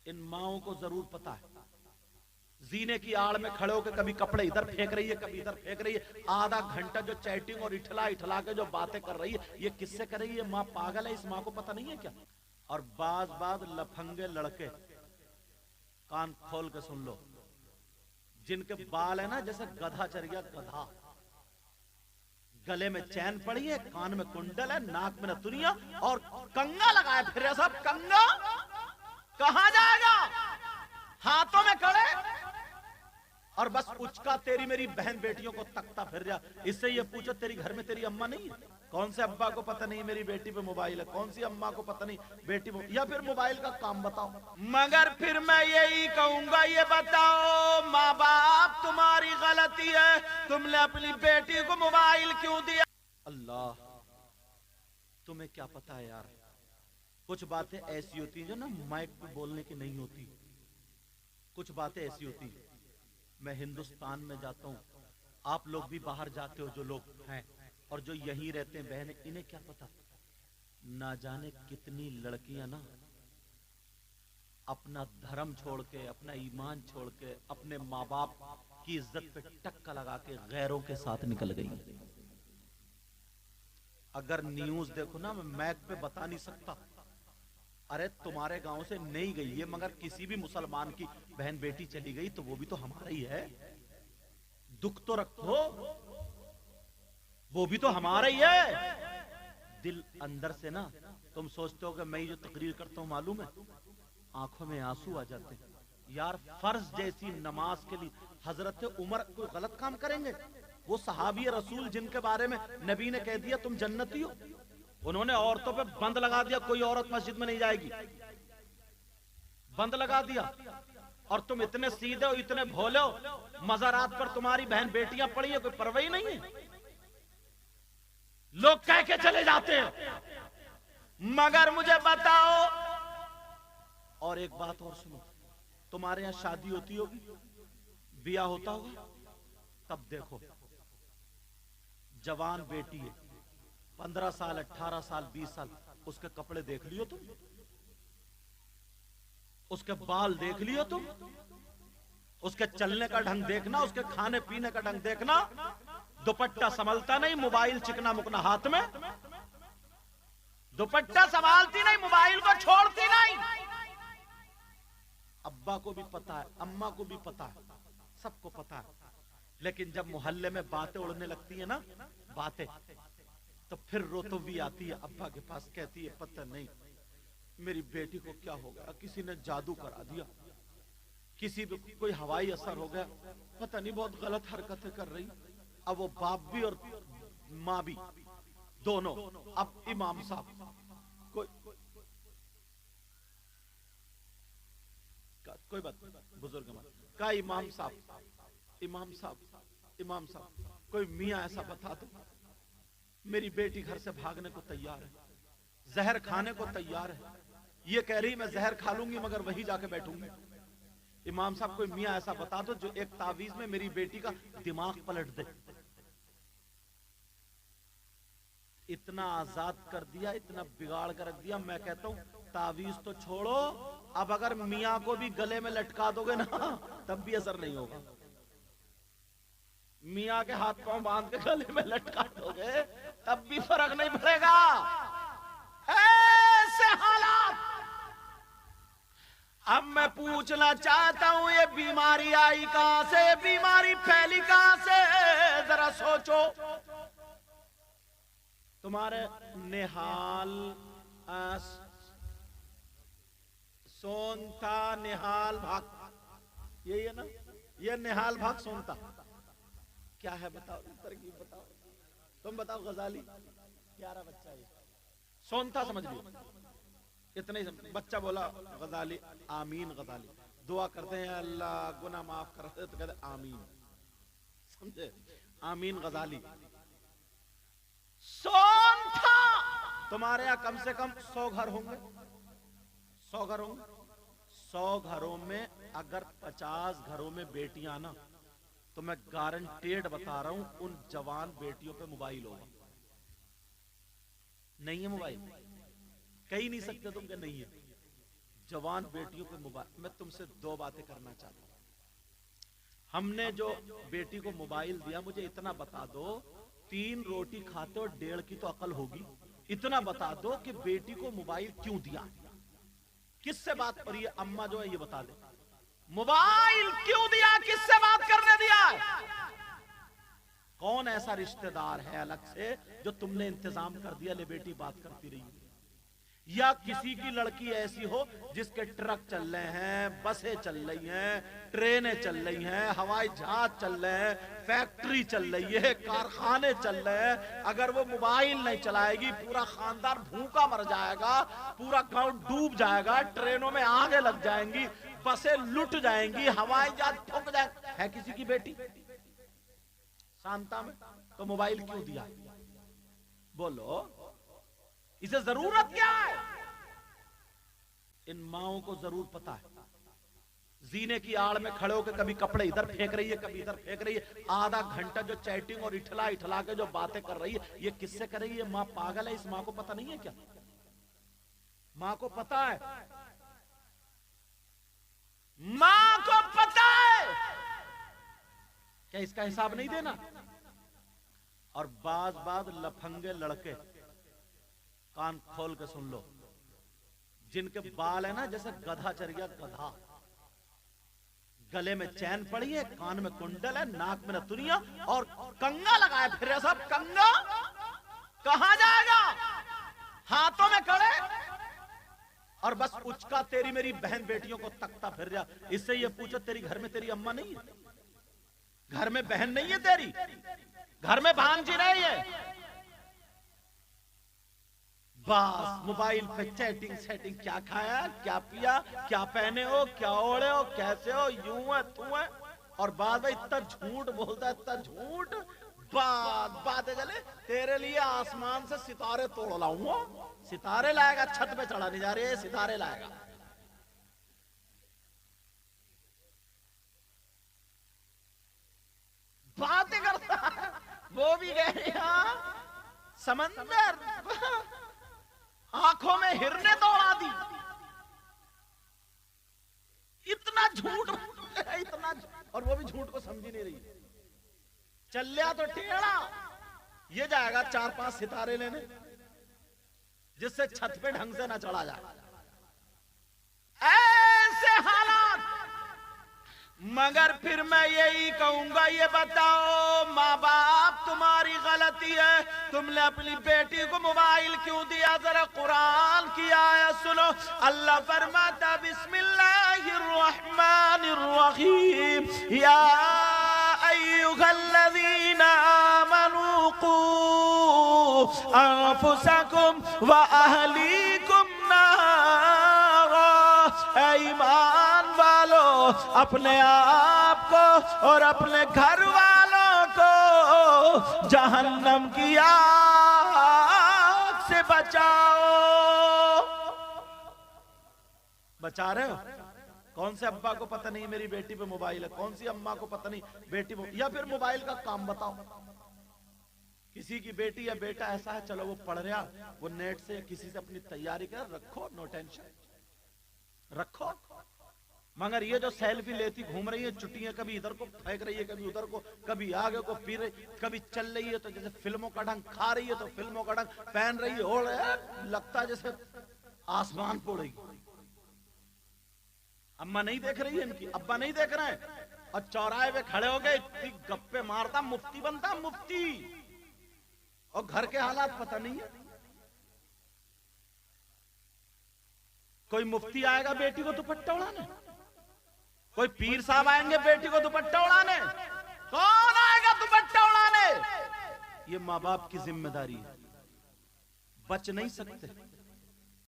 ان माओं को जरूर पता है, जीने की आड़ में खड़े होकर कभी कपड़े इधर फेंक रही है, कभी इधर फेंक रही है, आधा घंटा जो चैटिंग और इठला इठला के जो बातें कर रही है, ये किससे कर रही है? माँ पागल है, इस माँ को पता नहीं है क्या? और बाज लफंगे लड़के, कान खोल के सुन लो, जिनके बाल है ना जैसे गधा चढ़ गया गधा, गले में चैन पड़ी है, कान में कुंडल है, नाक में नथुनिया और कंगा लगाए फिर रहे सब। कंगा कहां जाएगा? हाथों में कड़े और बस उचका तेरी मेरी बहन बेटियों को तकता फिर जा। इससे ये पूछो तेरी घर में तेरी अम्मा नहीं है? कौन से अब्बा को पता नहीं मेरी बेटी पे मोबाइल है? कौन सी अम्मा को पता नहीं बेटी या फिर मोबाइल का काम बताओ। मगर फिर मैं यही कहूंगा, ये बताओ माँ बाप तुम्हारी गलती है, तुमने अपनी बेटी को मोबाइल क्यों दिया? अल्लाह, तुम्हें क्या पता है यार, कुछ बातें ऐसी होती हैं जो ना माइक पे बोलने की नहीं होती, कुछ बातें ऐसी होती हैं। मैं हिंदुस्तान में जाता हूं, आप लोग भी बाहर जाते हो जो लोग हैं और जो यहीं रहते हैं बहनें, इन्हें क्या पता, ना जाने कितनी लड़कियां ना अपना धर्म छोड़ के, अपना ईमान छोड़ के, अपने माँ बाप की इज्जत पे टक्का लगा के गैरों के साथ निकल गई। अगर न्यूज देखो ना, मैं मैक पे बता नहीं सकता, अरे तुम्हारे गांव से नहीं गई है मगर किसी भी मुसलमान की बहन बेटी चली गई तो वो भी तो हमारा ही है, दुख तो रखो, वो भी तो हमारा ही है। दिल अंदर से ना तुम सोचते हो कि मैं जो तकरीर करता हूं मालूम है, आंखों में आंसू आ जाते हैं यार। फर्ज जैसी नमाज के लिए हजरत उमर कोई गलत काम करेंगे? वो सहाबी रसूल जिनके बारे में नबी ने कह दिया तुम जन्नती हो, उन्होंने औरतों पे बंद लगा दिया, कोई औरत मस्जिद में नहीं जाएगी, बंद लगा दिया। और तुम इतने सीधे हो, इतने भोले हो, मज़ारात पर तुम्हारी बहन बेटियां पड़ी है, कोई परवाही नहीं है, लोग कह के चले जाते हैं। मगर मुझे बताओ, और एक बात और सुनो, तुम्हारे यहां शादी होती होगी, ब्याह होता होगा, तब देखो जवान बेटी है, 15 साल 18 साल 20 साल, उसके कपड़े देख लियो तुम, उसके बाल देख लियो तुम, उसके चलने का ढंग देखना, उसके खाने पीने का ढंग देखना, दुपट्टा संभलता नहीं, मोबाइल चिकना मुकना हाथ में, दुपट्टा संभालती नहीं, मोबाइल को छोड़ती नहीं। अब्बा को भी पता है, अम्मा को भी पता है, सबको पता है, लेकिन जब मोहल्ले में बातें उड़ने लगती है ना, बातें, तो फिर रोतो भी आती है अब्बा के पास, कहती है पता नहीं मेरी बेटी को क्या हो गया, किसी ने जादू करा दिया, किसी पे कोई हवाई असर हो गया, पता नहीं बहुत गलत हरकतें कर रही। अब वो बाप भी और माँ भी दोनों, अब इमाम साहब कोई बात, बुजुर्ग का इमाम साहब कोई मियाँ ऐसा बता दो, मेरी बेटी घर से भागने को तैयार है, जहर खाने को तैयार है, ये कह रही मैं जहर खा लूंगी मगर वही जाके बैठूंगी। इमाम साहब कोई मियाँ ऐसा बता दो जो एक तावीज में मेरी बेटी का दिमाग पलट दे। इतना आजाद कर दिया, इतना बिगाड़ कर रख दिया। मैं कहता हूं तावीज तो छोड़ो, अब अगर मियाँ को भी गले में लटका दोगे ना तब भी असर नहीं होगा। मियाँ के हाथ पांव बांध के गले में लटका दोगे तब भी फर्क नहीं पड़ेगा। ऐसे हालात। अब मैं पूछना चाहता हूं, ये बीमारी आई कहां से, बीमारी फैली कहां से, जरा सोचो। तुम्हारे निहाल सोनता निहाल भाग, यही है ना, ये निहाल भाग सोनता क्या है बताओ, तरकीब बताओ, तुम बताओ। गजाली 11 बच्चा है, सोनता समझ लियो, इतना ही बच्चा बोला गजाली, आमीन गजाली, दुआ करते हैं अल्लाह गुनाह माफ कर दे तो कहते आमीन, समझे, आमीन गजाली। सोनता तुम्हारे यहाँ कम से कम 100 घर होंगे, 100 घर होंगे। 100 घरों में अगर 50 घरों में बेटियां ना, तो मैं गारंटेड बता रहा हूं उन जवान बेटियों पे मोबाइल होगा। नहीं है मोबाइल, कह ही नहीं सकते तुम कि नहीं है। जवान बेटियों पे मोबाइल, मैं तुमसे दो बातें करना चाहता हूं। हमने जो बेटी को मोबाइल दिया, मुझे इतना बता दो, 3 रोटी खाते हो 1.5 की तो अकल होगी, इतना बता दो कि बेटी को मोबाइल क्यों दिया, किससे बात करी है? अम्मा जो है ये बता दे, मोबाइल क्यों दिया, किससे बात करने दिया? कौन ऐसा रिश्तेदार है अलग से जो तुमने इंतजाम कर दिया, ले बेटी बात करती रही? या किसी की लड़की ऐसी हो जिसके ट्रक चल रहे हैं, बसें चल रही हैं, ट्रेनें चल रही हैं, हवाई जहाज चल रहे हैं, फैक्ट्री चल रही है, कारखाने चल रहे हैं, अगर वो मोबाइल नहीं चलाएगी पूरा खानदान भूखा मर जाएगा, पूरा गांव डूब जाएगा, ट्रेनों में आगे लग जाएंगी, बसें लुट जाएंगी, हवाई जहाज ठुक जाए। है किसी की बेटी शांता में, तो मोबाइल क्यों दिया? बोलो, इसे जरूरत क्या है? इन माओं को जरूर पता है, जीने की आड़ में खड़े होकर कभी कपड़े इधर फेंक रही है, कभी इधर फेंक रही है, आधा घंटा जो चैटिंग और इठला इठला के जो बातें कर रही है, ये किससे कर रही है? माँ पागल है? इस माँ को पता नहीं है क्या? माँ को पता है, माँ को पता है, क्या इसका हिसाब नहीं देना? और बाज लफंगे लड़के, कान खोल के सुन लो, जिनके बाल है ना जैसे गधा चढ़ गया, गधा, गले में चैन पड़ी है, कान में कुंडल है, नाक में नथुनिया और कंगा लगाए फिर सब। कंगा कहां जाएगा? हाथों में कड़े, और बस उचका तेरी मेरी बहन बेटियों को तकता फिर जा। इससे ये पूछो, तेरी घर में तेरी अम्मा नहीं है? घर में बहन नहीं है तेरी? घर में भांजी नहीं है? बस मोबाइल पे चैटिंग सेटिंग, क्या खाया, क्या पिया, क्या पहने हो, क्या ओढ़े हो, कैसे हो, यूं है तू है, और बाद में इतना झूठ बोलता है, इतना झूठ। बातें चले, तेरे लिए आसमान से सितारे तोड़ लाऊंगा। सितारे लाएगा? छत पे चढ़ा नहीं जा रही है, सितारे लाएगा। बातें करता है, वो भी गए समंदर, आंखों में हिरने दौड़ा दी। इतना झूठ, इतना, और वो भी झूठ को समझ नहीं रही। चल लिया तो टेढ़ा, ये जाएगा 4-5 सितारे लेने, जिससे छत पे ढंग से ना चढ़ा जाए। ऐसे हालात। मगर फिर मैं यही कहूंगा, ये बताओ माँ बाप, तुम्हारी गलती है, तुमने अपनी बेटी को मोबाइल क्यों दिया? जरा कुरान की आयत सुनो। अल्लाह फरमाता, बिस्मिल्लाहिर्रहमानिर्रहीम, या अय्युहल्लज़ीना आमनू क़ू अनफुसकुम व अहलीकुम नारा। ईमान वालो, अपने आप को और अपने घर वालों को जहन्नम की आग से बचाओ। बचा रहे हो? कौन से अब्बा को पता नहीं मेरी बेटी पे मोबाइल है? कौन सी अम्मा को पता नहीं बेटी या फिर मोबाइल का काम बताओ। किसी की बेटी या बेटा ऐसा है, चलो वो पढ़ रहा, वो नेट से किसी से अपनी तैयारी कर, रखो, नो टेंशन, रखो। मगर ये जो सेल्फी लेती घूम रही है, चुटियां कभी इधर को फेंक रही है, कभी उधर को, कभी आगे को पी रही, कभी चल रही है तो जैसे फिल्मों का ढंग, खा रही है तो फिल्मों का ढंग, पहन रही है, ओढ़ है, लगता है जैसे आसमान फोड़ेगी। अम्मा नहीं देख रही है इनकी, अब्बा नहीं देख रहे हैं, और चौराहे पे खड़े हो गए, इतनी गप्पे मारता, मुफ्ती बनता, मुफ्ती, और घर के हालात पता नहीं है। कोई मुफ्ती आएगा बेटी को दुपट्टा उड़ाने? कोई पीर साहब आएंगे बेटी को दुपट्टा उड़ाने? कौन आएगा दुपट्टा उड़ाने? ये माँ बाप की जिम्मेदारी है, बच नहीं सकते।